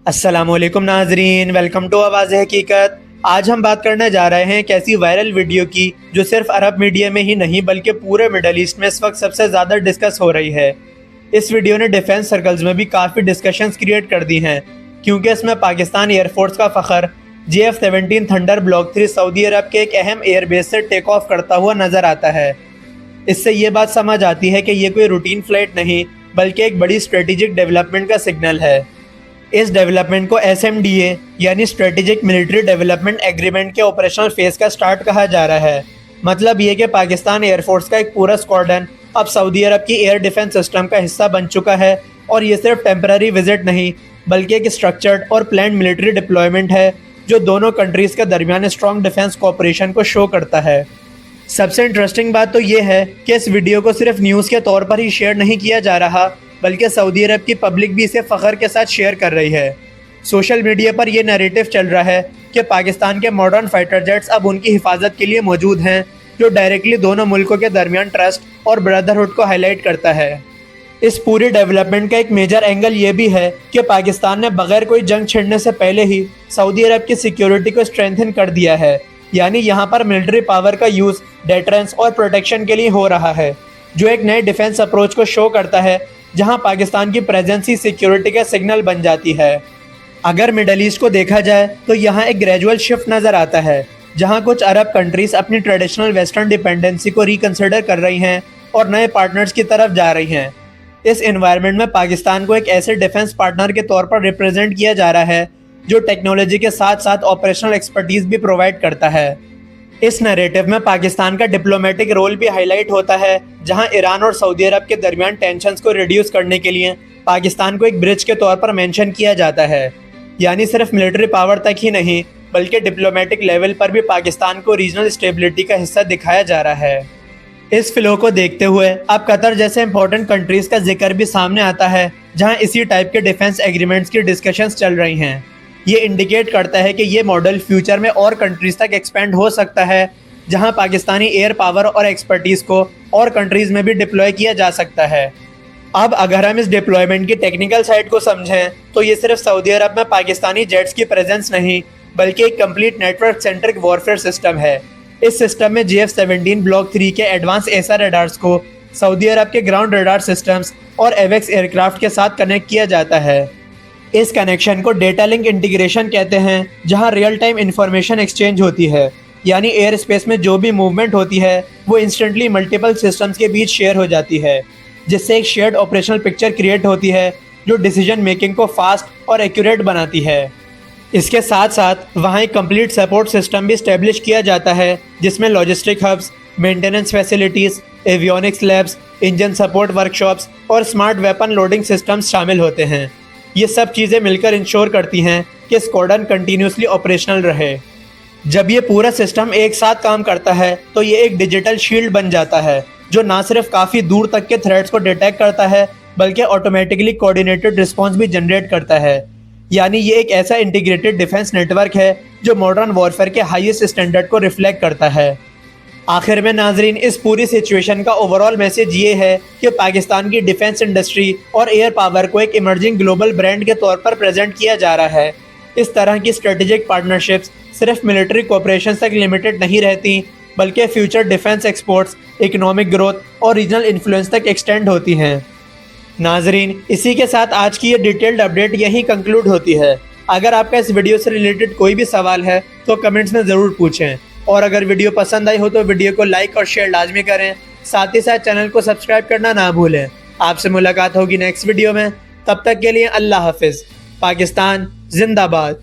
अस्सलामुअलैकुम नाजरीन, welcome to आवाज़ हकीकत। आज हम बात करने जा रहे हैं एक ऐसी वायरल वीडियो की जो सिर्फ अरब मीडिया में ही नहीं बल्कि पूरे मिडल ईस्ट में इस वक्त सबसे ज़्यादा डिस्कस हो रही है। इस वीडियो ने डिफेंस सर्कल्स में भी काफ़ी डिस्कशंस क्रिएट कर दी हैं, क्योंकि इसमें पाकिस्तान एयरफोर्स का फ़ख्र JF-17 थंडर ब्लॉक 3 सऊदी अरब के एक अहम एयरबेस से टेक ऑफ करता हुआ नज़र आता है। इससे ये बात समझ आती है कि ये कोई रूटीन फ्लाइट नहीं बल्कि एक बड़ी स्ट्रेटेजिक डेवलपमेंट का सिग्नल है। इस डेवलपमेंट को SMDA यानी स्ट्रेटेजिक मिलिट्री डेवलपमेंट एग्रीमेंट के ऑपरेशनल फेज का स्टार्ट कहा जा रहा है। मतलब ये कि पाकिस्तान एयरफोर्स का एक पूरा स्क्वाड्रन अब सऊदी अरब की एयर डिफेंस सिस्टम का हिस्सा बन चुका है, और ये सिर्फ टेम्पररी विजिट नहीं बल्कि एक स्ट्रक्चर्ड और प्लान्ड मिलिट्री डिप्लॉयमेंट है जो दोनों कंट्रीज़ के दरमियान स्ट्रॉन्ग डिफेंस कोऑपरेशन को शो करता है। सबसे इंटरेस्टिंग बात तो ये है कि इस वीडियो को सिर्फ न्यूज़ के तौर पर ही शेयर नहीं किया जा रहा, बल्कि सऊदी अरब की पब्लिक भी इसे फ़ख्र के साथ शेयर कर रही है। सोशल मीडिया पर यह नैरेटिव चल रहा है कि पाकिस्तान के मॉडर्न फाइटर जेट्स अब उनकी हिफाजत के लिए मौजूद हैं, जो डायरेक्टली दोनों मुल्कों के दरमियान ट्रस्ट और ब्रदरहुड को हाईलाइट करता है। इस पूरी डेवलपमेंट का एक मेजर एंगल ये भी है कि पाकिस्तान ने बगैर कोई जंग छिड़ने से पहले ही सऊदी अरब की सिक्योरिटी को स्ट्रेंथन कर दिया है। यानी यहाँ पर मिलिट्री पावर का यूज़ डेटरेंस और प्रोटेक्शन के लिए हो रहा है, जो एक नए डिफेंस अप्रोच को शो करता है जहां पाकिस्तान की प्रेजेंस ही सिक्योरिटी का सिग्नल बन जाती है। अगर मिडल ईस्ट को देखा जाए तो यहाँ एक ग्रेजुअल शिफ्ट नज़र आता है, जहां कुछ अरब कंट्रीज अपनी ट्रेडिशनल वेस्टर्न डिपेंडेंसी को रिकंसिडर कर रही हैं और नए पार्टनर्स की तरफ जा रही हैं। इस एनवायरनमेंट में पाकिस्तान को एक ऐसे डिफेंस पार्टनर के तौर पर रिप्रेजेंट किया जा रहा है जो टेक्नोलॉजी के साथ साथ ऑपरेशनल एक्सपर्टीज भी प्रोवाइड करता है। इस नैरेटिव में पाकिस्तान का डिप्लोमेटिक रोल भी हाईलाइट होता है, जहां ईरान और सऊदी अरब के दरमियान टेंशन्स को रिड्यूस करने के लिए पाकिस्तान को एक ब्रिज के तौर पर मेंशन किया जाता है। यानी सिर्फ मिलिट्री पावर तक ही नहीं बल्कि डिप्लोमेटिक लेवल पर भी पाकिस्तान को रीजनल स्टेबिलिटी का हिस्सा दिखाया जा रहा है। इस फ्लो को देखते हुए अब कतर जैसे इंपॉर्टेंट कंट्रीज का जिक्र भी सामने आता है, जहां इसी टाइप के डिफेंस एग्रीमेंट्स की डिस्कशंस चल रही हैं। ये इंडिकेट करता है कि ये मॉडल फ्यूचर में और कंट्रीज तक एक्सपेंड हो सकता है, जहां पाकिस्तानी एयर पावर और एक्सपर्टीज को और कंट्रीज में भी डिप्लॉय किया जा सकता है। अब अगर हम इस डिप्लॉयमेंट की टेक्निकल साइड को समझें तो ये सिर्फ सऊदी अरब में पाकिस्तानी जेट्स की प्रेजेंस नहीं बल्कि एक complete network centric warfare system है। इस सिस्टम में JF-17 ब्लॉक 3 के एडवांस एसआर रडार्स को सऊदी अरब के ग्राउंड रडार सिस्टम्स और एवेक्स एयरक्राफ्ट के साथ कनेक्ट किया जाता है। इस कनेक्शन को डेटा लिंक इंटीग्रेशन कहते हैं, जहां रियल टाइम इंफॉर्मेशन एक्सचेंज होती है। यानी एयर स्पेस में जो भी मूवमेंट होती है वो इंस्टेंटली मल्टीपल सिस्टम्स के बीच शेयर हो जाती है, जिससे एक शेयर्ड ऑपरेशनल पिक्चर क्रिएट होती है जो डिसीजन मेकिंग को फास्ट और एक्यूरेट बनाती है। इसके साथ साथ वहाँ एक कंप्लीट सपोर्ट सिस्टम भी स्टैब्लिश किया जाता है, जिसमें logistic hubs, maintenance facilities, avionics labs, engine support workshops और स्मार्ट वेपन लोडिंग सिस्टम्स शामिल होते हैं। ये सब चीज़ें मिलकर इंश्योर करती हैं कि स्क्वाड्रन कंटिन्यूसली ऑपरेशनल रहे। जब ये पूरा सिस्टम एक साथ काम करता है तो ये एक डिजिटल शील्ड बन जाता है, जो ना सिर्फ काफ़ी दूर तक के थ्रेट्स को डिटेक्ट करता है बल्कि ऑटोमेटिकली कोऑर्डिनेटेड रिस्पॉन्स भी जनरेट करता है। यानी ये एक ऐसा इंटीग्रेटेड डिफेंस नेटवर्क है जो मॉडर्न वॉरफेयर के हाईएस्ट स्टैंडर्ड को रिफ्लेक्ट करता है। आखिर में नाजरीन, इस पूरी सिचुएशन का ओवरऑल मैसेज ये है कि पाकिस्तान की डिफेंस इंडस्ट्री और एयर पावर को एक इमर्जिंग ग्लोबल ब्रांड के तौर पर प्रेजेंट किया जा रहा है। इस तरह की स्ट्रेटेजिक पार्टनरशिप्स सिर्फ मिलिट्री कोऑपरेशन तक लिमिटेड नहीं रहती बल्कि future defence exports, economic growth और रीजनल इन्फ्लुएंस तक एक्सटेंड होती हैं। नाजरीन, इसी के साथ आज की ये डिटेल्ड अपडेट यहीं कंक्लूड होती है। अगर आपका इस वीडियो से रिलेटेड कोई भी सवाल है तो कमेंट्स में ज़रूर पूछें, और अगर वीडियो पसंद आई हो तो वीडियो को लाइक और शेयर लाजमी करें। साथ ही साथ चैनल को सब्सक्राइब करना ना भूलें। आपसे मुलाकात होगी नेक्स्ट वीडियो में, तब तक के लिए अल्लाह हाफिज़। पाकिस्तान जिंदाबाद।